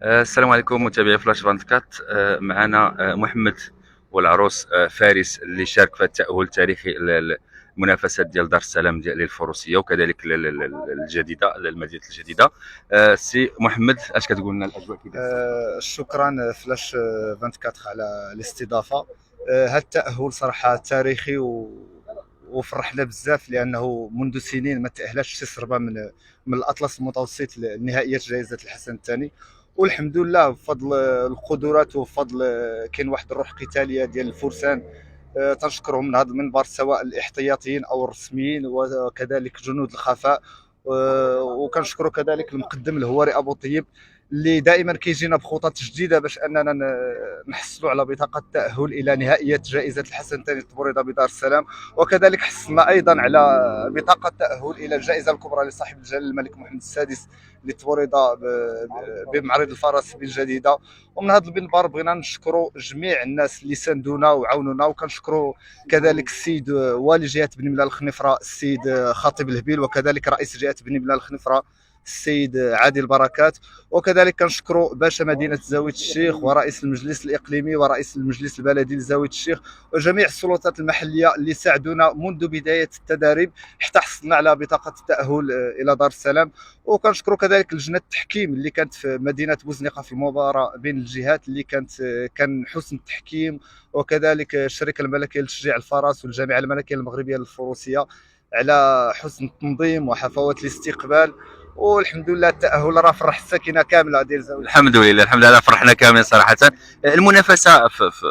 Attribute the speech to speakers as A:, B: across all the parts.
A: السلام عليكم متابعي فلاش 24. معنا محمد والعروس فارس اللي شارك في التأهل التاريخي للمنافسات ديال دار السلام ديال الفروسيه وكذلك الجديده المدينه الجديده. سي محمد اش كتقول لنا الاجواء كيف؟
B: شكرا فلاش 24 على الاستضافه. هذا التأهل صراحه تاريخي وفرحنا بزاف لانه منذ سنين ما تأهلش شي سربه من الاطلس المتوسط لنهائيات جائزه الحسن الثاني، والحمد لله بفضل القدرات وبفضل كاين واحد الروح قتاليه ديال الفرسان. تنشكرهم من هذا المنبر سواء الاحتياطيين او الرسميين وكذلك جنود الخفاء، وكنشكروا كذلك المقدم الهواري ابو طيب اللي دائما كيجينا بخطط جديده باش اننا نحصلوا على بطاقه التاهل الى نهائيات جائزه الحسن الثاني التبريده بدار السلام، وكذلك حصلنا ايضا على بطاقه التاهل الى الجائزه الكبرى لصاحب الجلاله الملك محمد السادس للتبريده بمعرض الفرس بالجديده. ومن هذا المنبر بغينا نشكروا جميع الناس اللي ساندونا وعاونونا، وكنشكروا كذلك السيد والي جهه بني ملال الخنيفره السيد خطيب الهبيل، وكذلك رئيس جهه بني ملال الخنيفره السيد عادل بركات، وكذلك كنشكروا باشا مدينه زاويه الشيخ ورئيس المجلس الاقليمي ورئيس المجلس البلدي لزاويه الشيخ وجميع السلطات المحليه اللي ساعدونا منذ بدايه التدريب حتى حصلنا على بطاقه التاهل الى دار السلام. وكنشكروا كذلك لجنه التحكيم اللي كانت في مدينه بوزنيقه في المباراه بين الجهات اللي كان حسن التحكيم، وكذلك الشركه الملكيه لتشجيع الفرس والجامعه الملكيه المغربيه للفروسيه على حسن التنظيم وحفاوه الاستقبال. والحمد لله التأهل راه فرح الساكنه كامله ديال زاويه.
A: الحمد لله فرحنا كاملين صراحه. المنافسه في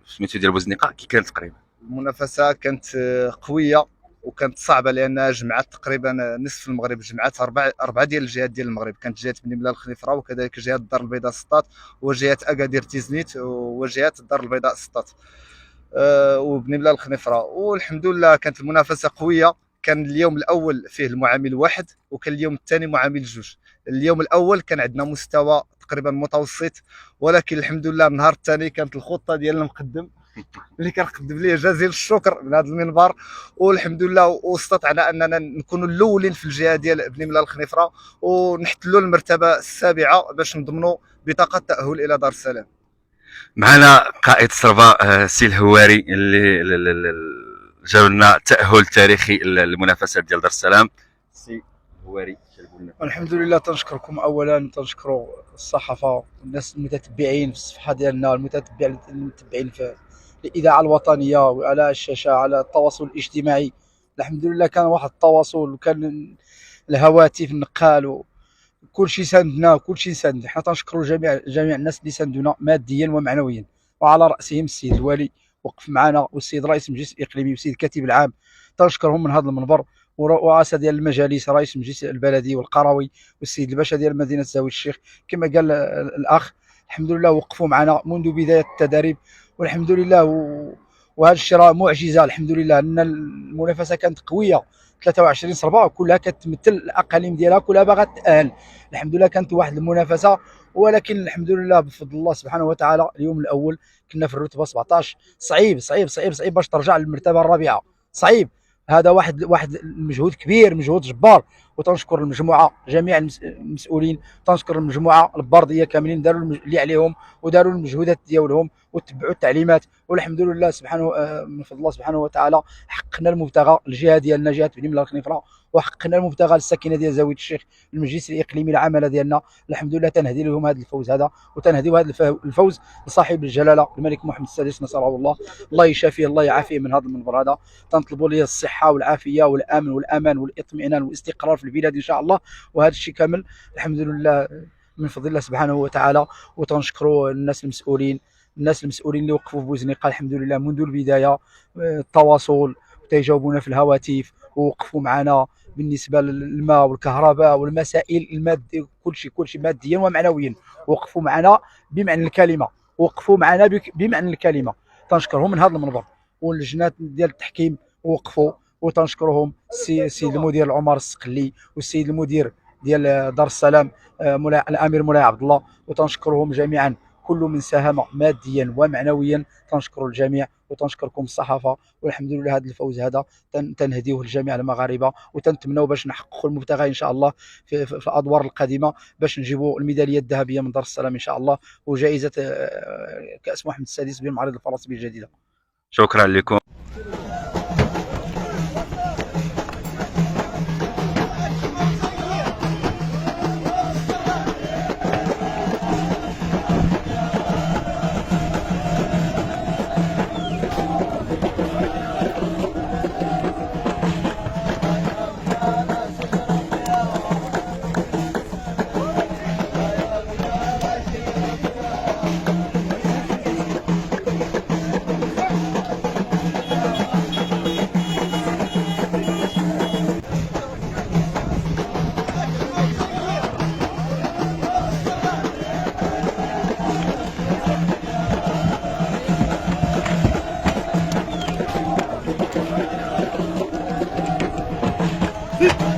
A: سميتو ديال بوزنيقه كي كانت تقريبا؟
B: المنافسه كانت قويه وكانت صعبه لانها جمعت تقريبا نصف المغرب، جمعت اربعه ديال الجهات ديال المغرب، كانت جهه بني ملال الخنيفره وكذلك جهه الدار البيضاء سطات وجهه اكادير تيزنيت وجهه الدار البيضاء سطات وبني ملال الخنيفره. والحمد لله كانت المنافسه قويه. كان اليوم الاول فيه المعامل واحد وكان اليوم الثاني معامل جوج. اليوم الاول كان عندنا مستوى تقريبا متوسط، ولكن الحمد لله النهار الثاني كانت الخطه ديال المقدم اللي كنقدم ليه جزيل الشكر من هذا المنبر، والحمد لله واستطعنا اننا نكونوا الاولين في الجهه ديال بني ملال الخنيفره ونحتلوا المرتبه السابعه باش نضمنوا بطاقه التاهل الى دار السلام.
A: معنا قائد الصربه سي الهواري اللي جاو لنا تأهل تاريخي للمنافسات ديال دار السلام. سي الهواري
C: الحمد لله تنشكركم اولا، تنشكروا الصحافه والناس المتتبعين في الصفحه ديالنا، المتتبعين في الاذاعه الوطنيه وعلى الشاشه على التواصل الاجتماعي. الحمد لله كان واحد التواصل وكان الهواتف نقال وكل شيء ساندنا وكل شيء ساند. حنا تنشكروا جميع الناس اللي ساندونا ماديا ومعنويا، وعلى راسهم السيد الوالي وقف معنا والسيد رئيس المجلس الاقليمي والسيد الكاتب العام، تنشكرهم من هذا المنبر، ورؤساء ديال المجالس رئيس المجلس البلدي والقروي والسيد الباشا ديال مدينه زاويه الشيخ كما قال الاخ. الحمد لله وقفوا معنا منذ بدايه التدريب والحمد لله وهذا الشيء راه معجزه. الحمد لله ان المنافسه كانت قويه، 23 صربه كلها كتمثل الاقاليم ديالها كلها باغا تأهل. الحمد لله كانت واحد المنافسه، ولكن الحمد لله بفضل الله سبحانه وتعالى اليوم الاول كنا في الرتبه 17. صعيب صعيب صعيب صعيب باش ترجع للمرتبه الرابعه، صعيب. هذا واحد المجهود كبير، مجهود جبار. وتنشكر المجموعه جميع المسؤولين، تنشكر المجموعه البرديه كاملين داروا اللي عليهم وداروا المجهودات ديالهم وتبعوا التعليمات، والحمد لله سبحانه من فضل الله سبحانه وتعالى حققنا المبتغى. الجهه ديالنا جهه بني ملال الخنيفره وحققنا المبتغى للساكنه ديال زاويه الشيخ. المجلس الاقليمي العمل ديالنا الحمد لله تنهدي لهم هذا الفوز هذا، وتنهديو هذا الفوز لصاحب الجلاله الملك محمد السادس نسأله الله يشافيه الله يعافيه من هذا المنبر هذا. تنطلبوا ليه الصحه والعافيه والامن والامان والاطمئنان والاستقرار في البلاد ان شاء الله، وهذا الشيء كامل الحمد لله من فضل الله سبحانه وتعالى. وتنشكروا الناس المسؤولين اللي وقفوا في بوزنيقه الحمد لله منذ البدايه، التواصل وتجاوبونا في الهواتف ووقفوا معنا بالنسبه للماء والكهرباء والمسائل الماديه، كل شيء ماديا ومعنويا وقفوا معنا بمعنى الكلمه، بمعنى الكلمه. تنشكرهم من هذا المنبر. واللجنات ديال التحكيم وقفوا، وتنشكرهم السيد المدير العمر السقلي والسيد المدير ديال دار السلام الامير مولاي عبد الله، وتنشكرهم جميعا كل من ساهم ماديا ومعنويا. تنشكر الجميع وتنشكركم الصحافه. والحمد لله هذا الفوز هذا تنهديه لجميع المغاربه، وتنتمنوا باش نحققوا المبتغى ان شاء الله في الادوار القادمه، باش نجيبوا الميداليه الذهبيه من دار السلام ان شاء الله، وجائزه كاس محمد السادس بالمعرض الفرنسي الجديده.
A: شكرا لكم.
D: Vite